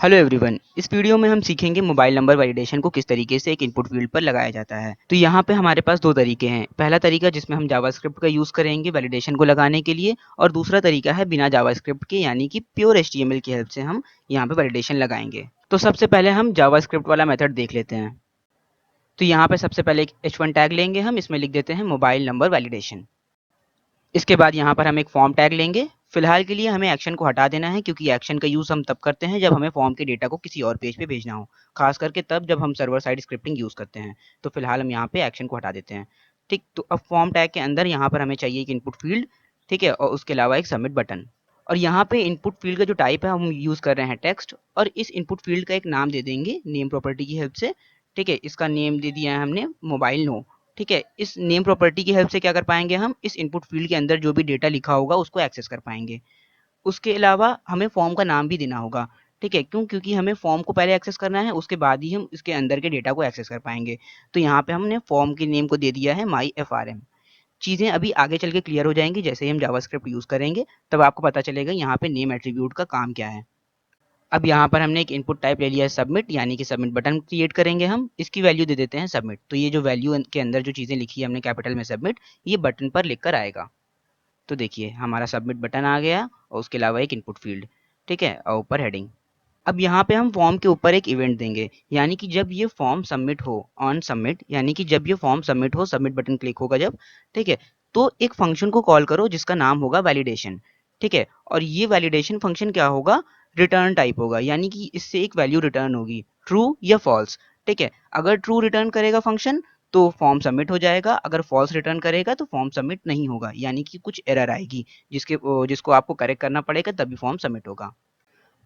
Hello everyone, इस video में हम सीखेंगे मोबाइल नंबर वैलिडेशन को किस तरीके से एक इनपुट फील्ड पर लगाया जाता है। तो यहाँ पे हमारे पास दो तरीके हैं। पहला तरीका जिसमें हम जावास्क्रिप्ट का यूज़ करेंगे वैलिडेशन को लगाने के लिए, और दूसरा तरीका है बिना जावास्क्रिप्ट के यानी कि प्योर एचटीएमएल की हेल्प से हम यहाँ पे वैलिडेशन लगाएंगे। तो सबसे पहले हम जावास्क्रिप्ट वाला मेथड देख लेते हैं। तो यहाँ पे सबसे पहले एक h1 टैग लेंगे, हम इसमें लिख देते हैं मोबाइल नंबर वैलिडेशन। इसके बाद यहाँ पर हम एक फॉर्म टैग लेंगे। फिलहाल के लिए हमें एक्शन को हटा देना है, क्योंकि एक्शन का यूज़ हम तब करते हैं जब हमें फॉर्म के डेटा को किसी और पेज पे भेजना हो, खास करके तब जब हम सर्वर साइड स्क्रिप्टिंग यूज़ करते हैं। तो फिलहाल हम यहाँ पे एक्शन को हटा देते हैं। ठीक, तो अब फॉर्म टैग के अंदर यहाँ पर हमें चाहिए एक इनपुट फील्ड, ठीक है, और उसके अलावा एक सबमिट बटन। और यहाँ पे इनपुट फील्ड का जो टाइप है हम यूज़ कर रहे हैं टेक्स्ट, और इस इनपुट फील्ड का एक नाम दे देंगे नेम प्रॉपर्टी की हेल्प से। ठीक है, इसका नेम दे दिया है हमने मोबाइल नो। ठीक है, इस नेम प्रॉपर्टी की हेल्प से क्या कर पाएंगे, हम इस इनपुट फील्ड के अंदर जो भी डेटा लिखा होगा उसको एक्सेस कर पाएंगे। उसके अलावा हमें फॉर्म का नाम भी देना होगा। ठीक है, क्योंकि हमें फॉर्म को पहले एक्सेस करना है, उसके बाद ही हम इसके अंदर के डेटा को एक्सेस कर पाएंगे। तो यहाँ पे हमने फॉर्म के नेम को दे दिया है माई एफ आर एम। चीज़ें अभी आगे चल के क्लियर हो जाएंगी, जैसे ही हम जावास्क्रिप्ट यूज़ करेंगे तब आपको पता चलेगा यहाँ पे नेम एट्रीब्यूट का काम क्या है। अब यहाँ पर हमने एक इनपुट टाइप ले लिया है सबमिट, यानी कि सबमिट बटन क्रिएट करेंगे हम। इसकी वैल्यू दे देते हैं सबमिट। तो ये जो वैल्यू के अंदर जो चीज़ें लिखी है हमने कैपिटल में सबमिट, ये बटन पर लिख कर आएगा। तो देखिए हमारा सबमिट बटन आ गया, और उसके अलावा एक इनपुट फील्ड। ठीक है, और ऊपर हेडिंग। अब यहाँ पे हम फॉर्म के ऊपर एक इवेंट देंगे, यानी कि जब ये फॉर्म सबमिट हो, ऑन सबमिट, यानी कि जब ये फॉर्म सबमिट हो, सबमिट बटन क्लिक होगा जब, ठीक है, तो एक फंक्शन को कॉल करो जिसका नाम होगा वैलिडेशन। ठीक है, और ये वैलिडेशन फंक्शन क्या होगा, रिटर्न टाइप होगा, यानी कि इससे एक वैल्यू रिटर्न होगी, ट्रू या फॉल्स। ठीक है, अगर ट्रू रिटर्न करेगा फंक्शन तो फॉर्म सबमिट हो जाएगा, अगर फॉल्स रिटर्न करेगा तो फॉर्म सबमिट नहीं होगा, यानी कि कुछ एरर आएगी जिसको आपको करेक्ट करना पड़ेगा, तभी फॉर्म सबमिट होगा।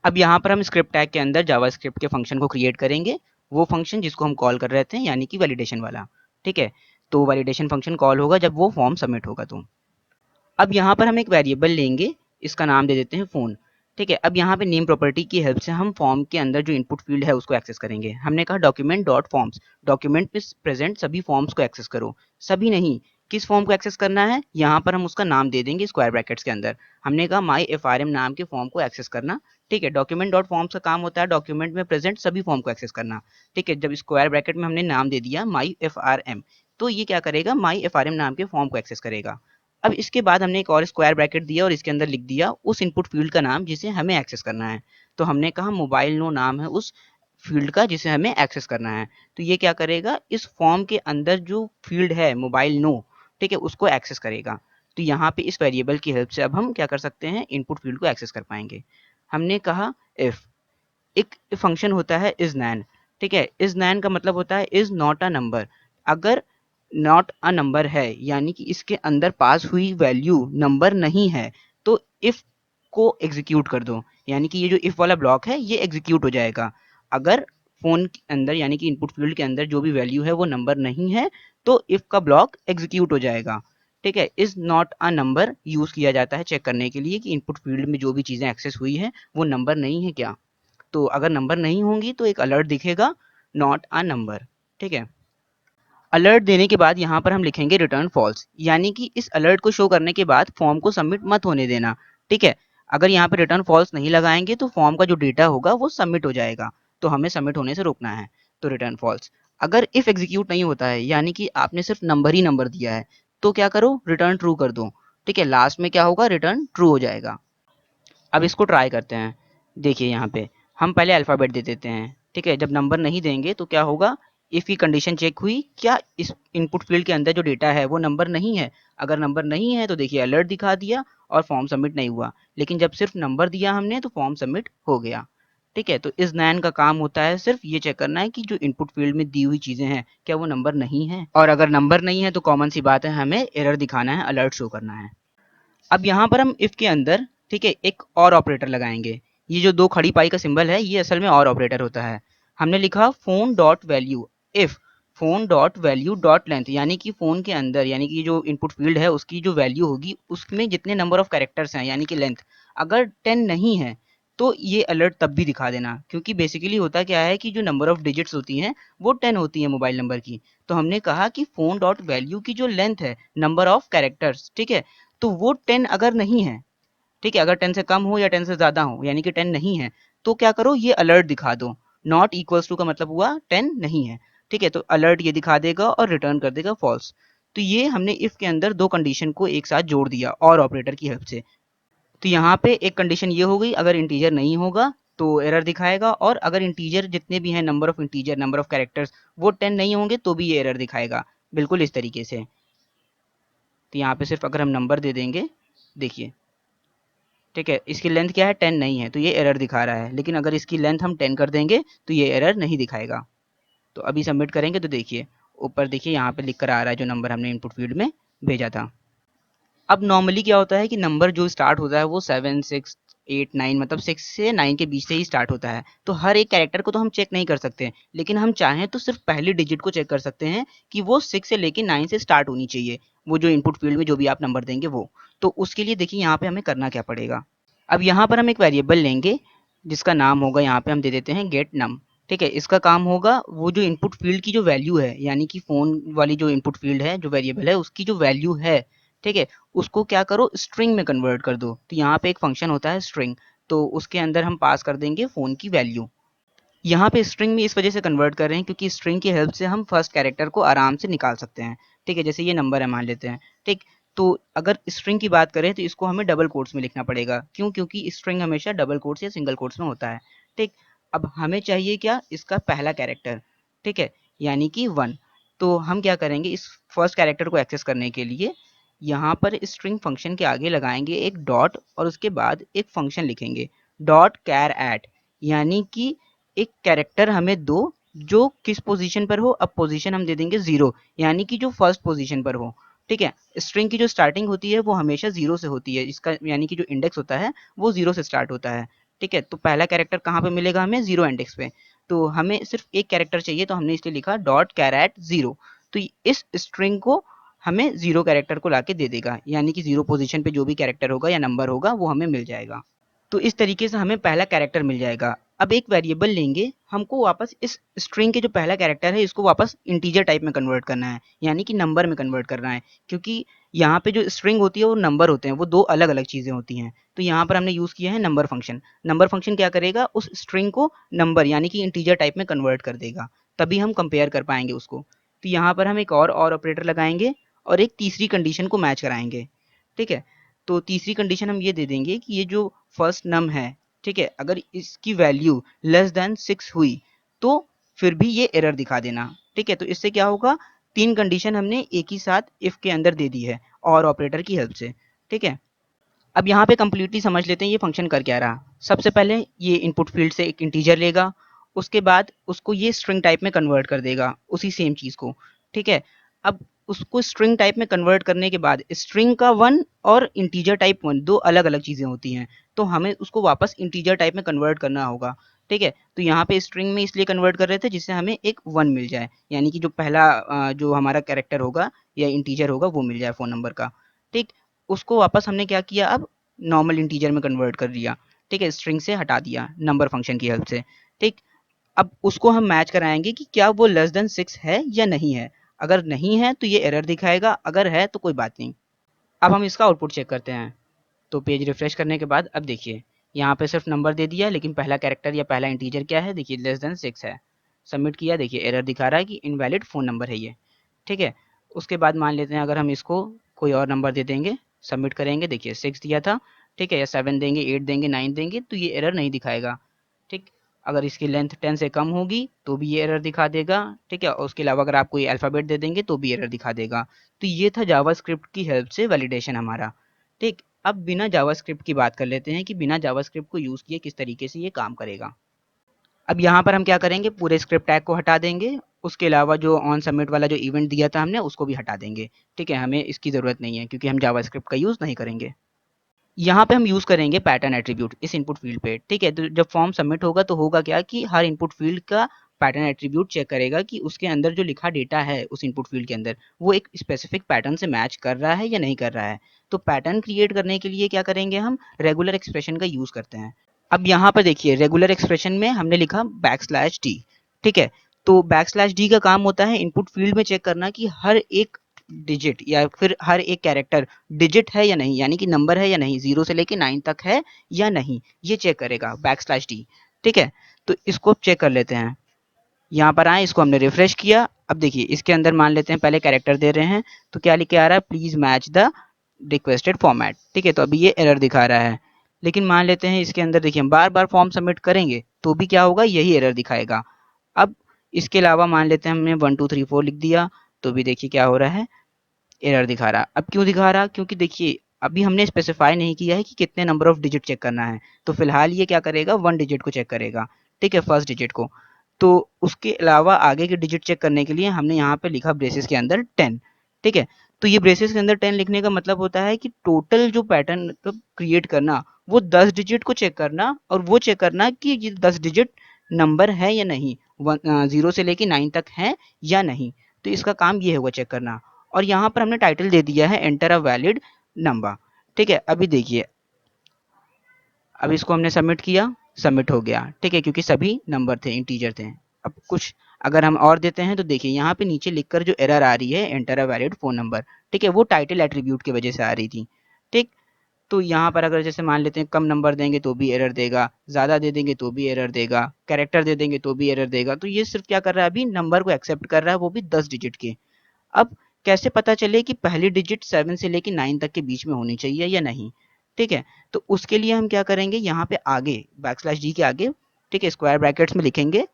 अब यहाँ पर हम स्क्रिप्ट टैग के अंदर जावास्क्रिप्ट के फंक्शन को क्रिएट करेंगे, वो फंक्शन जिसको हम कॉल कर रहे थे, यानी कि वैलिडेशन वाला। ठीक है, तो वैलिडेशन फंक्शन कॉल होगा जब वो फॉर्म सबमिट होगा। तो अब यहाँ पर हम एक वेरिएबल लेंगे, इसका नाम दे देते हैं फ़ोन। ठीक है, अब यहाँ पे नेम प्रॉपर्टी की हेल्प से हम फॉर्म के अंदर जो इनपुट फील्ड है उसको एक्सेस करेंगे। हमने कहा डॉक्यूमेंट डॉट फॉर्म्स, डॉक्यूमेंट में प्रेजेंट सभी फॉर्म्स को एक्सेस करो। सभी नहीं, किस फॉर्म को एक्सेस करना है, यहाँ पर हम उसका नाम दे देंगे स्क्वायर ब्रैकेट्स के अंदर। हमने कहा माई एफ आर एम नाम के फॉर्म को एक्सेस करना। ठीक है, डॉक्यूमेंट डॉट फॉर्म्स का काम होता है डॉक्यूमेंट में प्रेजेंट सभी फॉर्म को एक्सेस करना। ठीक है, जब स्क्वायर ब्रैकेट में हमने नाम दे दिया माई एफ आर एम, तो ये क्या करेगा, माई एफ आर एम नाम के फॉर्म को एक्सेस करेगा। अब इसके बाद हमने एक और स्क्वायर ब्रैकेट दिया और इसके अंदर लिख दिया उस इनपुट फील्ड का नाम जिसे हमें एक्सेस करना है। तो हमने कहा मोबाइल नो नाम है उस फील्ड का जिसे हमें एक्सेस करना है। तो ये क्या करेगा, इस फॉर्म के अंदर जो फील्ड है मोबाइल नो, ठीक है, उसको एक्सेस करेगा। तो यहाँ पे इस वेरिएबल की हेल्प से अब हम क्या कर सकते हैं, इनपुट फील्ड को एक्सेस कर पाएंगे। हमने कहा इफ, एक फंक्शन होता है इज नैन। ठीक है, इज नैन का मतलब होता है इज नॉट अ नंबर। अगर नॉट अ नंबर है, यानी कि इसके अंदर पास हुई वैल्यू नंबर नहीं है, तो इफ को एग्जीक्यूट कर दो, यानी कि ये जो इफ वाला ब्लॉक है ये एग्जीक्यूट हो जाएगा। अगर फोन के अंदर यानी कि इनपुट फील्ड के अंदर जो भी वैल्यू है वो नंबर नहीं है, तो इफ का ब्लॉक एग्जीक्यूट हो जाएगा। ठीक है, is not a number use किया जाता है चेक करने के लिए कि इनपुट फील्ड में जो भी चीजें एक्सेस हुई है वो नंबर नहीं है क्या। तो अगर नंबर नहीं होंगी तो एक अलर्ट दिखेगा, नॉट अ नंबर। ठीक है, अलर्ट देने के बाद यहाँ पर हम लिखेंगे रिटर्न फॉल्स, यानी कि इस अलर्ट को शो करने के बाद फॉर्म को सबमिट मत होने देना। ठीक है, अगर यहाँ पे रिटर्न फॉल्स नहीं लगाएंगे तो फॉर्म का जो डेटा होगा वो सबमिट हो जाएगा, तो हमें सबमिट होने से रोकना है। तो रिटर्न फॉल्स। अगर इफ एग्जीक्यूट नहीं होता है, यानी कि आपने सिर्फ नंबर ही नंबर दिया है, तो क्या करो, रिटर्न ट्रू कर दो। ठीक है, लास्ट में क्या होगा, रिटर्न ट्रू हो जाएगा। अब इसको ट्राई करते हैं। देखिए यहाँ पे हम पहले अल्फ़ाबेट दे देते हैं। ठीक है, जब नंबर नहीं देंगे तो क्या होगा, इफ़ की कंडीशन चेक हुई, क्या इस इनपुट फील्ड के अंदर जो डेटा है वो नंबर नहीं है। अगर नंबर नहीं है तो देखिए अलर्ट दिखा दिया और फॉर्म सबमिट नहीं हुआ। लेकिन जब सिर्फ नंबर दिया हमने तो फॉर्म सबमिट हो गया। ठीक है, तो इस नैन का काम होता है सिर्फ ये चेक करना है कि जो इनपुट फील्ड में दी हुई चीज़ें हैं क्या वो नंबर नहीं है, और अगर नंबर नहीं है तो कॉमन सी बात है, हमें एरर दिखाना है, अलर्ट शो करना है। अब यहाँ पर हम इफ के अंदर, ठीक है, एक और ऑपरेटर लगाएंगे। ये जो दो खड़ी पाई का सिंबल है ये असल में और ऑपरेटर होता है। हमने लिखा phone dot value if phone dot value dot length, यानी कि फोन के अंदर, यानी कि जो इनपुट फील्ड है उसकी जो वैल्यू होगी उसमें जितने नंबर ऑफ कैरेक्टर्स हैं यानी कि लेंथ, अगर 10 नहीं है तो ये अलर्ट तब भी दिखा देना, क्योंकि बेसिकली होता क्या है कि जो नंबर ऑफ डिजिट्स होती हैं वो 10 होती है मोबाइल नंबर की। तो हमने कहा कि फोन डॉट वैल्यू की जो लेंथ है, नंबर ऑफ कैरेक्टर्स, ठीक है, तो वो 10 अगर नहीं है, ठीक है, अगर 10 से कम हो या 10 से ज़्यादा हो, यानी कि 10 नहीं है, तो क्या करो, ये अलर्ट दिखा दो। नॉट इक्वल्स टू का मतलब हुआ 10 नहीं है, ठीक है, तो अलर्ट ये दिखा देगा और रिटर्न कर देगा फॉल्स। तो ये हमने इफ के अंदर दो कंडीशन को एक साथ जोड़ दिया और ऑपरेटर की हेल्प से। तो यहाँ पे एक कंडीशन ये हो गई, अगर इंटीजर नहीं होगा तो एरर दिखाएगा, और अगर इंटीजर जितने भी हैं, number of integer, number of characters, वो 10 नहीं होंगे तो भी ये एरर दिखाएगा, बिल्कुल इस तरीके से। तो यहाँ पे सिर्फ अगर हम नंबर दे देंगे, देखिए, ठीक है, इसकी लेंथ क्या है, 10 नहीं है, तो ये एरर दिखा रहा है। लेकिन अगर इसकी लेंथ हम 10 कर देंगे तो ये एरर नहीं दिखाएगा। तो अभी सबमिट करेंगे तो देखिए, ऊपर देखिए यहाँ पे लिख कर आ रहा है जो नंबर हमने इनपुट फील्ड में भेजा था। अब नॉर्मली क्या होता है कि नंबर जो स्टार्ट होता है वो 7, 6, 8, 9, मतलब 6 से 9 के बीच से ही स्टार्ट होता है। तो हर एक कैरेक्टर को तो हम चेक नहीं कर सकते, लेकिन हम चाहें तो सिर्फ पहली डिजिट को चेक कर सकते हैं कि वो 6 से लेके 9 से स्टार्ट होनी चाहिए, वो जो इनपुट फील्ड में जो भी आप नंबर देंगे वो। तो उसके लिए देखिए यहाँ पे हमें करना क्या पड़ेगा। अब यहाँ पर हम एक वेरिएबल लेंगे जिसका नाम होगा, यहाँ पे हम दे देते हैं गेट नम। ठीक है, इसका काम होगा वो जो इनपुट फील्ड की जो वैल्यू है, यानी कि फोन वाली जो इनपुट फील्ड है, जो वेरिएबल है, उसकी जो वैल्यू है, ठीक है, उसको क्या करो, स्ट्रिंग में कन्वर्ट कर दो। तो यहाँ पे एक फंक्शन होता है स्ट्रिंग, तो उसके अंदर हम पास कर देंगे फोन की वैल्यू। यहाँ पे स्ट्रिंग में इस वजह से कन्वर्ट कर रहे हैं क्योंकि स्ट्रिंग की हेल्प से हम फर्स्ट कैरेक्टर को आराम से निकाल सकते हैं। ठीक है, जैसे ये नंबर है मान लेते हैं, ठीक। तो अगर स्ट्रिंग की बात करें तो इसको हमें डबल कोट्स में लिखना पड़ेगा, क्यों, क्योंकि स्ट्रिंग हमेशा डबल कोट्स या सिंगल कोट्स में होता है। ठीक, अब हमें चाहिए क्या, इसका पहला कैरेक्टर, ठीक है, यानी कि 1। तो हम क्या करेंगे, इस फर्स्ट कैरेक्टर को एक्सेस करने के लिए यहाँ पर स्ट्रिंग फंक्शन के आगे लगाएंगे एक डॉट, और उसके बाद एक फंक्शन लिखेंगे डॉट कैर एट, यानी कि एक कैरेक्टर हमें दो जो किस पोजीशन पर हो। अब पोजीशन हम दे देंगे 0, यानी कि जो फर्स्ट पोजीशन पर हो। ठीक है, स्ट्रिंग की जो स्टार्टिंग होती है वो हमेशा 0 से होती है, इसका यानी कि जो इंडेक्स होता है वो 0 से स्टार्ट होता है। ठीक है, तो पहला कैरेक्टर कहाँ पे मिलेगा हमें, 0 इंडेक्स पे। तो हमें सिर्फ एक कैरेक्टर चाहिए, तो हमने इसलिए लिखा डॉट कैर एट 0। तो इस स्ट्रिंग को हमें 0 कैरेक्टर को लाके दे देगा, यानी कि 0 पोजीशन पे जो भी कैरेक्टर होगा या नंबर होगा वो हमें मिल जाएगा। तो इस तरीके से हमें पहला कैरेक्टर मिल जाएगा। अब एक वेरिएबल लेंगे, हमको वापस इस स्ट्रिंग के जो पहला कैरेक्टर है इसको वापस इंटीजर टाइप में कन्वर्ट करना है, यानी कि नंबर में कन्वर्ट करना है, क्योंकि यहाँ पे जो स्ट्रिंग होती है वो नंबर होते हैं, वो दो अलग अलग चीज़ें होती हैं। तो यहाँ पर हमने यूज़ किया है नंबर फंक्शन। नंबर फंक्शन क्या करेगा, उस स्ट्रिंग को नंबर यानी कि इंटीजर टाइप में कन्वर्ट कर देगा, तभी हम कंपेयर कर पाएंगे उसको। तो यहाँ पर हम एक और ऑपरेटर लगाएंगे और एक तीसरी कंडीशन को मैच कराएंगे। ठीक है, तो तीसरी कंडीशन हम ये दे देंगे कि ये जो फर्स्ट नम है, ठीक है, अगर इसकी वैल्यू लेस देन 6 हुई तो फिर भी ये एरर दिखा देना। ठीक है, तो इससे क्या होगा, तीन कंडीशन हमने एक ही साथ इफ के अंदर दे दी है और ऑपरेटर की हेल्प से। ठीक है, अब यहाँ पे कंप्लीटली समझ लेते हैं ये फंक्शन कर क्या रहा। सबसे पहले ये इनपुट फील्ड से एक इंटीजर लेगा, उसके बाद उसको ये स्ट्रिंग टाइप में कन्वर्ट कर देगा, उसी सेम चीज़ को। ठीक है, अब उसको स्ट्रिंग टाइप में कन्वर्ट करने के बाद स्ट्रिंग का 1 और इंटीजर टाइप 1 दो अलग अलग चीज़ें होती हैं, तो हमें उसको वापस इंटीजर टाइप में कन्वर्ट करना होगा। ठीक है, तो यहाँ पे स्ट्रिंग में इसलिए कन्वर्ट कर रहे थे जिससे हमें एक 1 मिल जाए, यानी कि जो पहला जो हमारा कैरेक्टर होगा या इंटीजर होगा वो मिल जाए फ़ोन नंबर का। ठीक, उसको वापस हमने क्या किया, अब नॉर्मल इंटीजर में कन्वर्ट कर दिया। ठीक है, स्ट्रिंग से हटा दिया नंबर फंक्शन की हेल्प से। ठीक, अब उसको हम मैच कराएंगे कि क्या वो लेस देन 6 है या नहीं है। अगर नहीं है तो ये एरर दिखाएगा, अगर है तो कोई बात नहीं। अब हम इसका आउटपुट चेक करते हैं। तो पेज रिफ्रेश करने के बाद अब देखिए, यहाँ पे सिर्फ नंबर दे दिया, लेकिन पहला कैरेक्टर या पहला इंटीजर क्या है, देखिए लेस देन 6 है। सबमिट किया, देखिए एरर दिखा रहा है कि इनवैलिड फ़ोन नंबर है ये। ठीक है, उसके बाद मान लेते हैं अगर हम इसको कोई और नंबर दे देंगे, सबमिट करेंगे, देखिए 6 दिया था। ठीक है, या 7 देंगे, 8 देंगे, 9 देंगे तो ये एरर नहीं दिखाएगा। ठीक, अगर इसकी लेंथ 10 से कम होगी तो भी ये एरर दिखा देगा। ठीक है, और उसके अलावा अगर आप कोई अल्फ़ाबेट दे देंगे तो भी एरर दिखा देगा। तो ये था जावास्क्रिप्ट की हेल्प से वैलिडेशन हमारा। ठीक, अब बिना जावास्क्रिप्ट की बात कर लेते हैं कि बिना जावास्क्रिप्ट को यूज़ किए किस तरीके से ये काम करेगा। अब यहाँ पर हम क्या करेंगे, पूरे स्क्रिप्ट टैग को हटा देंगे, उसके अलावा जो ऑन सबमिट वाला जो इवेंट दिया था हमने उसको भी हटा देंगे। ठीक है, हमें इसकी ज़रूरत नहीं है क्योंकि हम जावास्क्रिप्ट का यूज़ नहीं करेंगे। यहाँ पे हम यूज़ करेंगे पैटर्न एट्रीब्यूट इस इनपुट फील्ड पे। ठीक है, तो जब फॉर्म सबमिट होगा तो होगा क्या कि हर इनपुट फील्ड का पैटर्न एट्रीब्यूट चेक करेगा कि उसके अंदर जो लिखा डेटा है उस इनपुट फील्ड के अंदर वो एक स्पेसिफिक पैटर्न से मैच कर रहा है या नहीं कर रहा है। तो पैटर्न क्रिएट करने के लिए क्या करेंगे, हम रेगुलर एक्सप्रेशन का यूज़ करते हैं। अब यहाँ पर देखिए रेगुलर एक्सप्रेशन में हमने लिखा \d। ठीक है, तो \d का काम होता है इनपुट फील्ड में चेक करना कि हर एक डिजिट या फिर हर एक कैरेक्टर डिजिट है या नहीं, यानी कि नंबर है या नहीं, 0 से लेके 9 तक है या नहीं, ये चेक करेगा \d। ठीक है, तो इसको अब चेक कर लेते हैं। यहाँ पर आए, इसको हमने रिफ्रेश किया। अब देखिए इसके अंदर मान लेते हैं पहले कैरेक्टर दे रहे हैं, तो क्या लिख के आ रहा है, please match the requested format. ठीक है, तो अभी ये एरर दिखा रहा है। लेकिन मान लेते हैं इसके अंदर देखिए हम बार बार फॉर्म सबमिट करेंगे तो भी क्या होगा, यही एरर दिखाएगा। अब इसके अलावा मान लेते हैं हमने 1 2 3 4 लिख दिया, तो भी देखिए क्या हो रहा है, एरर दिखा रहा। अब क्यों दिखा रहा, क्योंकि देखिए अभी हमने स्पेसिफाई नहीं किया है कि कितने नंबर ऑफ डिजिट चेक करना है। तो फिलहाल ये क्या करेगा, 1 डिजिट को चेक करेगा। ठीक है, फर्स्ट डिजिट को। तो उसके अलावा आगे के डिजिट चेक करने के लिए हमने यहाँ पे लिखा ब्रेसेस के अंदर 10। ठीक है, तो ये ब्रेसेस के अंदर 10 लिखने का मतलब होता है कि टोटल जो पैटर्न मतलब क्रिएट करना, वो 10 डिजिट को चेक करना, और वो चेक करना कि ये 10 डिजिट नंबर है या नहीं, 0 से लेके 9 तक है या नहीं। तो इसका काम ये होगा, चेक करना। और यहाँ पर हमने टाइटल दे दिया है एंटर अ वैलिड नंबर। ठीक है, अभी देखिए, अब इसको हमने सबमिट किया, सबमिट हो गया। ठीक है, क्योंकि सभी नंबर थे, इंटीजर थे। अब कुछ अगर हम और देते हैं तो देखिए यहाँ पे नीचे लिखकर जो एरर आ रही है, enter a valid phone number, ठीक है, वो टाइटल एट्रीब्यूट की वजह से आ रही थी। ठीक, तो यहाँ पर अगर जैसे मान लेते हैं कम नंबर देंगे तो भी एरर देगा, ज़्यादा दे देंगे तो भी एरर देगा, कैरेक्टर दे देंगे तो भी एरर देगा। तो ये सिर्फ क्या कर रहा है, अभी नंबर को एक्सेप्ट कर रहा है, वो भी 10 डिजिट के। अब कैसे पता चले कि पहली डिजिट 7 से लेके 9 तक के बीच में होनी चाहिए या नहीं। ठीक है, तो उसके लिए हम क्या करेंगे, यहाँ पे आगे \d के आगे, ठीक है, स्क्वायर ब्रैकेट्स में लिखेंगे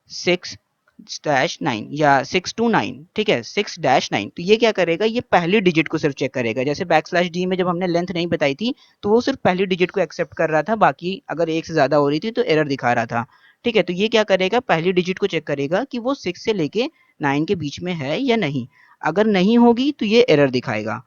6-9 या 6 to 9। ठीक है, 6-9। तो ये क्या करेगा, ये पहली डिजिट को सिर्फ चेक करेगा। जैसे \d में जब हमने लेंथ नहीं बताई थी तो वो सिर्फ पहली डिजिट को एक्सेप्ट कर रहा था, बाकी अगर एक से ज्यादा हो रही थी तो एरर दिखा रहा था। ठीक है, तो ये क्या करेगा, पहली डिजिट को चेक करेगा कि वो 6 से लेके 9 के बीच में है या नहीं। अगर नहीं होगी तो ये एरर दिखाएगा।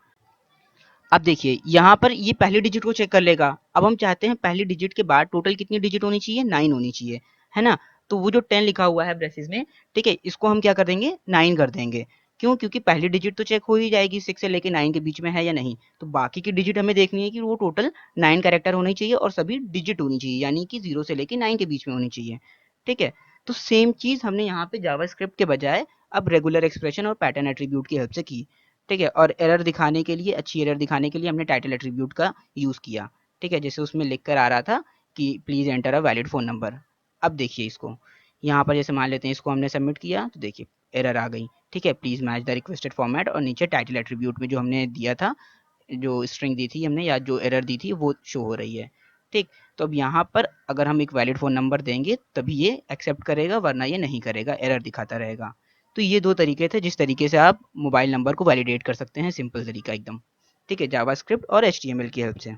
अब देखिए यहाँ पर ये पहली डिजिट को चेक कर लेगा। अब हम चाहते हैं पहली डिजिट के बाद टोटल कितनी डिजिट होनी चाहिए, 9 होनी चाहिए, है ना। तो वो जो 10 लिखा हुआ है ब्रेसेस में, ठीक है, इसको हम क्या कर देंगे, 9 कर देंगे। क्यों, क्योंकि पहली डिजिट तो चेक हो ही जाएगी 6 से लेके 9 के बीच में है या नहीं। तो बाकी की डिजिट हमें देखनी है कि वो टोटल 9 कैरेक्टर होनी चाहिए और सभी डिजिट होनी चाहिए, यानी कि 0 से लेके 9 के बीच में होनी चाहिए। ठीक है, तो सेम चीज हमने यहाँ पे जावास्क्रिप्ट के बजाय अब रेगुलर एक्सप्रेशन और पैटर्न एट्रीब्यूट की हेल्प से की। ठीक है, और एरर दिखाने के लिए, अच्छी एरर दिखाने के लिए हमने टाइटल एट्रीब्यूट का यूज़ किया। ठीक है, जैसे उसमें लिख कर आ रहा था कि please enter a valid phone number. अब देखिए इसको, यहाँ पर जैसे मान लेते हैं इसको हमने सबमिट किया तो देखिए एरर आ गई। ठीक है, please match the requested format, और नीचे टाइटल एट्रीब्यूट में जो हमने दिया था, जो स्ट्रिंग दी थी हमने या जो एरर दी थी वो शो हो रही है। ठीक, तो अब यहाँ पर अगर हम एक वैलिड फ़ोन नंबर देंगे तभी ये एक्सेप्ट करेगा, वरना ये नहीं करेगा, एरर दिखाता रहेगा। तो ये 2 तरीके थे जिस तरीके से आप मोबाइल नंबर को वैलिडेट कर सकते हैं, सिंपल तरीका एकदम। ठीक है, जावास्क्रिप्ट और एचटीएमएल की हेल्प से।